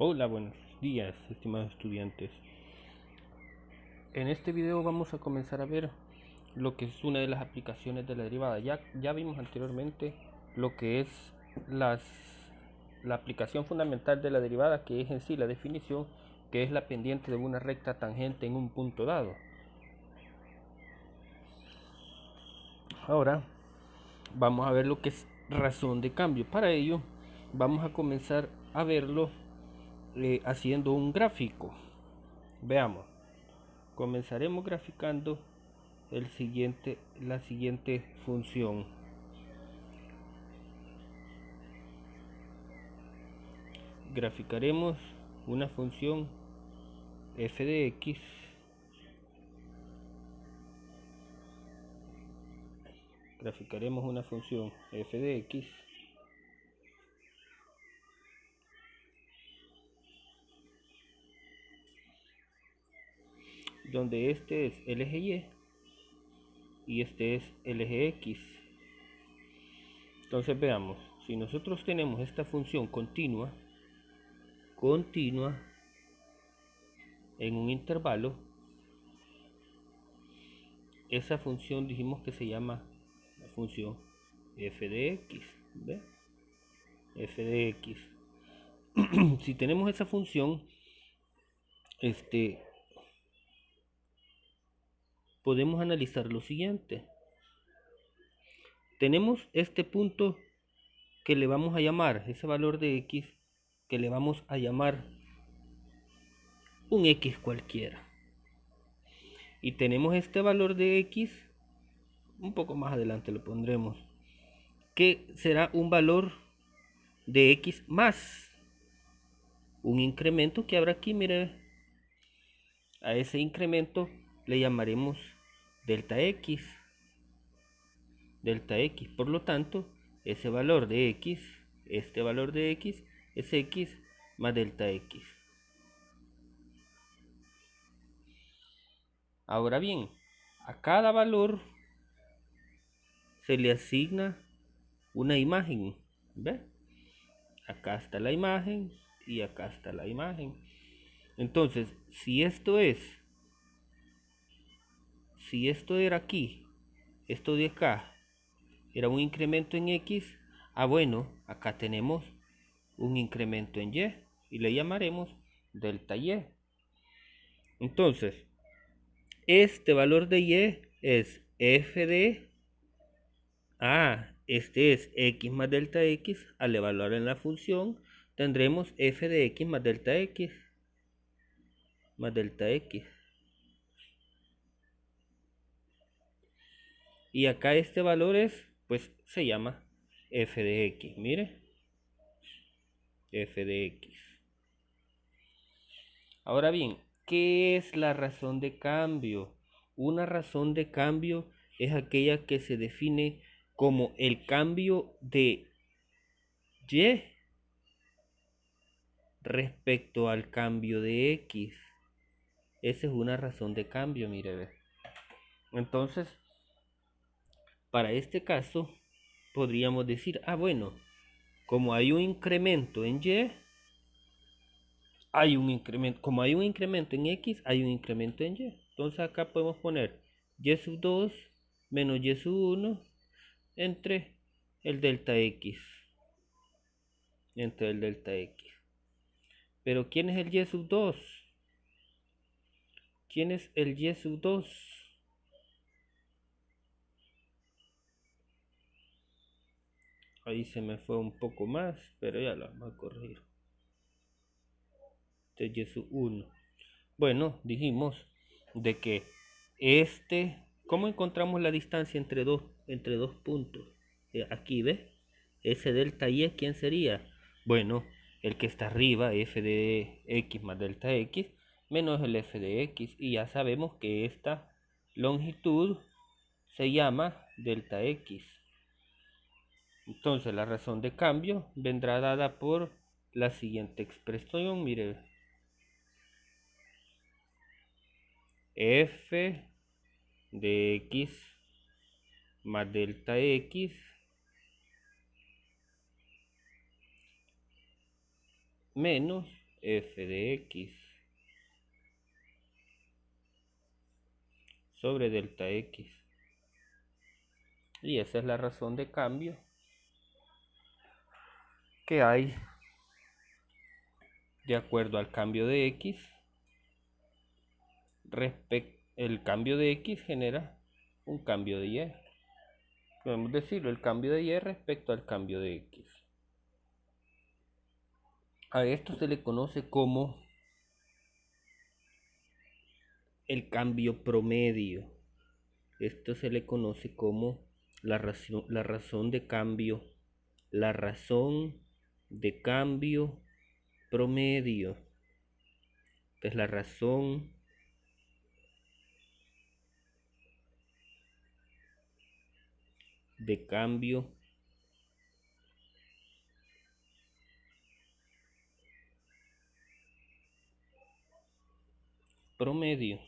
Hola, buenos días, estimados estudiantes. En este video vamos a comenzar a ver lo que es una de las aplicaciones de la derivada. Ya vimos anteriormente lo que es las, la aplicación fundamental de la derivada, que es en sí la definición, que es la pendiente de una recta tangente en un punto dado. Ahora vamos a ver lo que es razón de cambio. Para ello vamos a comenzar a verlo haciendo un gráfico. Veamos. Comenzaremos graficando la siguiente función. Graficaremos una función f de x donde este es el eje y este es el eje x. Entonces veamos, si nosotros tenemos esta función continua en un intervalo, esa función dijimos que se llama la función f de x. ¿Ve? F de x. Si tenemos esa función, podemos analizar lo siguiente. Tenemos este punto que le vamos a llamar, ese valor de x, que le vamos a llamar un x cualquiera. Y tenemos este valor de x, un poco más adelante lo pondremos, que será un valor de x más un incremento que habrá aquí. Mire, a ese incremento le llamaremos delta x. Por lo tanto, ese valor de x, este valor de x, es x más delta x. Ahora bien, a cada valor se le asigna una imagen. ¿Ve? Acá está la imagen y acá está la imagen. Entonces, si esto era aquí, esto de acá era un incremento en x, bueno, acá tenemos un incremento en y le llamaremos delta y. Entonces, este valor de y es f de este es x más delta x. Al evaluar en la función tendremos f de x más delta x y acá este valor pues se llama f de x. Mire, f de x. Ahora bien, ¿qué es la razón de cambio? Una razón de cambio es aquella que se define como el cambio de y respecto al cambio de x. Esa es una razón de cambio, mire, ve. Entonces, para este caso, podríamos decir, bueno, como hay un incremento en y, hay un incremento, como hay un incremento en x, hay un incremento en y. Entonces acá podemos poner y sub 2 menos y sub 1 entre el delta x. Pero ¿quién es el y sub 2? ¿Quién es el y sub 2? Ahí se me fue un poco más, pero ya lo vamos a corregir. Este y sub 1. Bueno, dijimos de que ¿cómo encontramos la distancia entre dos puntos? Aquí, ¿ves? Ese delta y, ¿quién sería? Bueno, el que está arriba, f de x más delta x, menos el f de x. Y ya sabemos que esta longitud se llama delta x. Entonces la razón de cambio vendrá dada por la siguiente expresión. Mire, f de x más delta x menos f de x sobre delta x. Y esa es la razón de cambio que hay de acuerdo al cambio de x. El cambio de x genera un cambio de y. Podemos decirlo, el cambio de y respecto al cambio de x. A esto se le conoce como el cambio promedio. Esto se le conoce como la razón de cambio. La razón de cambio promedio. Esta es la razón de cambio promedio.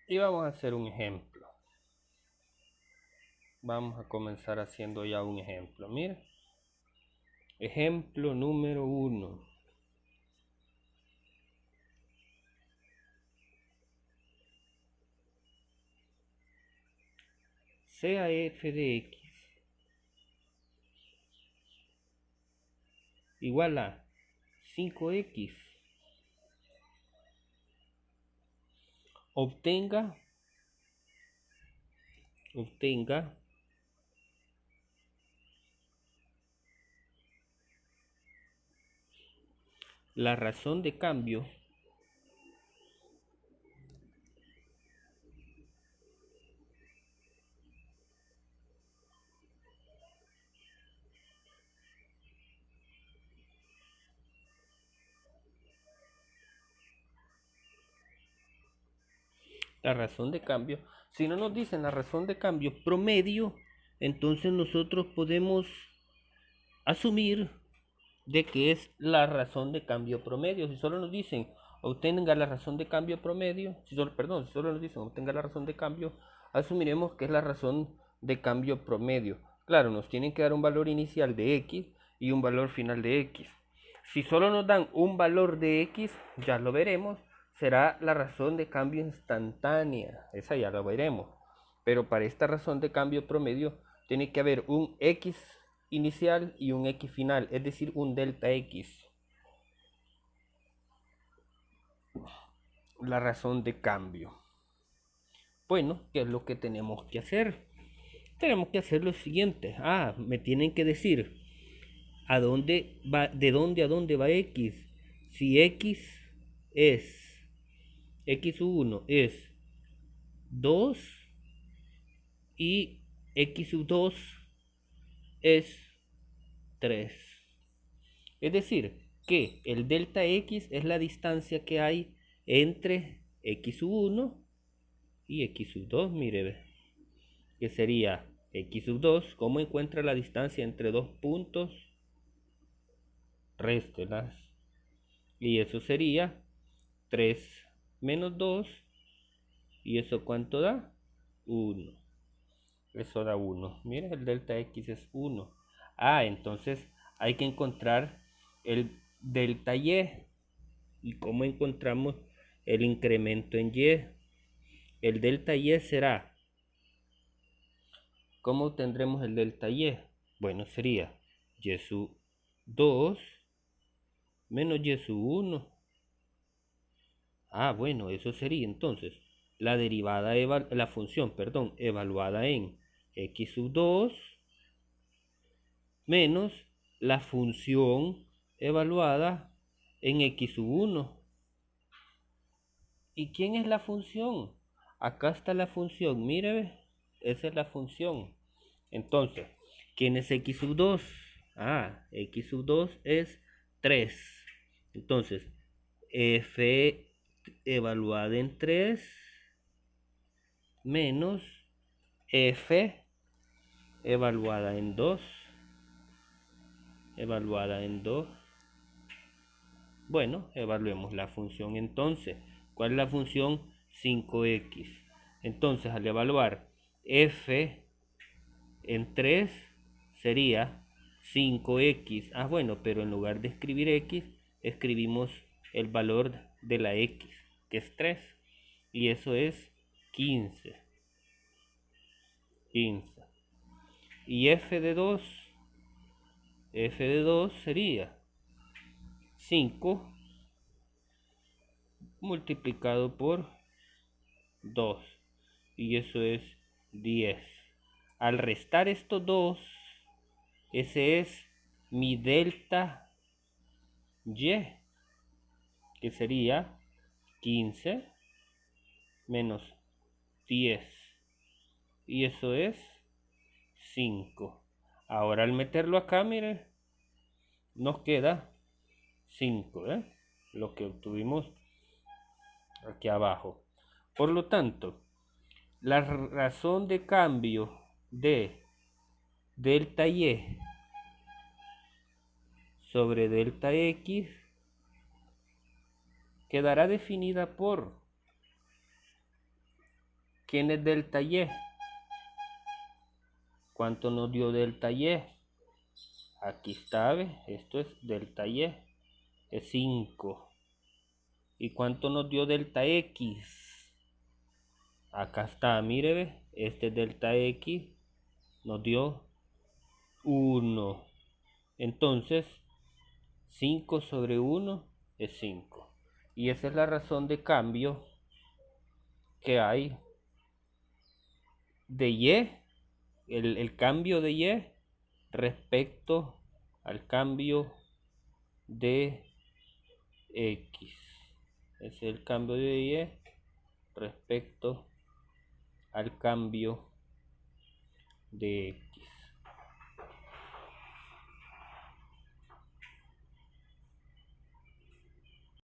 Y vamos a hacer un ejemplo. Vamos a comenzar haciendo ya un ejemplo. Mira. Ejemplo número 1. Sea f de x igual a 5x. Obtenga la razón de cambio Si no nos dicen la razón de cambio promedio, entonces nosotros podemos asumir de que es la razón de cambio promedio. Si solo nos dicen obtenga la razón de cambio promedio, si solo nos dicen obtenga la razón de cambio, asumiremos que es la razón de cambio promedio. Claro, nos tienen que dar un valor inicial de x y un valor final de x. Si solo nos dan un valor de x, ya lo veremos, será la razón de cambio instantánea. Esa ya la veremos. Pero para esta razón de cambio promedio tiene que haber un x inicial y un x final, es decir, un delta x. La razón de cambio. Bueno, ¿qué es lo que tenemos que hacer? Tenemos que hacer lo siguiente. Me tienen que decir a dónde va, de dónde a dónde va x. Si x1 es 2 y x2 es 3. Es decir, que el delta x es la distancia que hay entre x1 y x2. Mire, que sería x2. ¿Cómo encuentra la distancia entre dos puntos? Réstelas. Y eso sería 3 menos 2. ¿Y eso cuánto da? 1. Eso da 1. Mira, el delta x es 1. Entonces hay que encontrar el delta y. ¿Y cómo encontramos el incremento en y? El delta y será, ¿cómo obtendremos el delta y? Bueno, sería y sub 2 menos y sub 1. Bueno, eso sería entonces la derivada, la función, evaluada en x sub 2 menos la función evaluada en x sub 1. ¿Y quién es la función? Acá está la función, mire, esa es la función. Entonces, ¿quién es x sub 2? X sub 2 es 3. Entonces, f evaluada en 3 menos f evaluada en 2. Bueno, evaluemos la función entonces. ¿Cuál es la función? 5x. Entonces, al evaluar f en 3 sería 5x. Ah, bueno, pero en lugar de escribir x, escribimos el valor de la x, que es 3. Y eso es 15. Y f de 2 sería 5 multiplicado por 2. Y eso es 10. Al restar estos dos, ese es mi delta y, que sería 15 menos 10. Y eso es 5. Ahora al meterlo acá, mire, nos queda 5, lo que obtuvimos aquí abajo. Por lo tanto, la razón de cambio de delta y sobre delta x quedará definida por ¿quién es delta y? ¿Cuánto nos dio delta y? Aquí está, ¿ve? Esto es delta y, es 5. ¿Y cuánto nos dio delta x? Acá está, mire, ¿ve? Este delta x nos dio 1. Entonces, 5 sobre 1 es 5. Y esa es la razón de cambio que hay de y, el cambio de y respecto al cambio de x. Es el cambio de y respecto al cambio de x.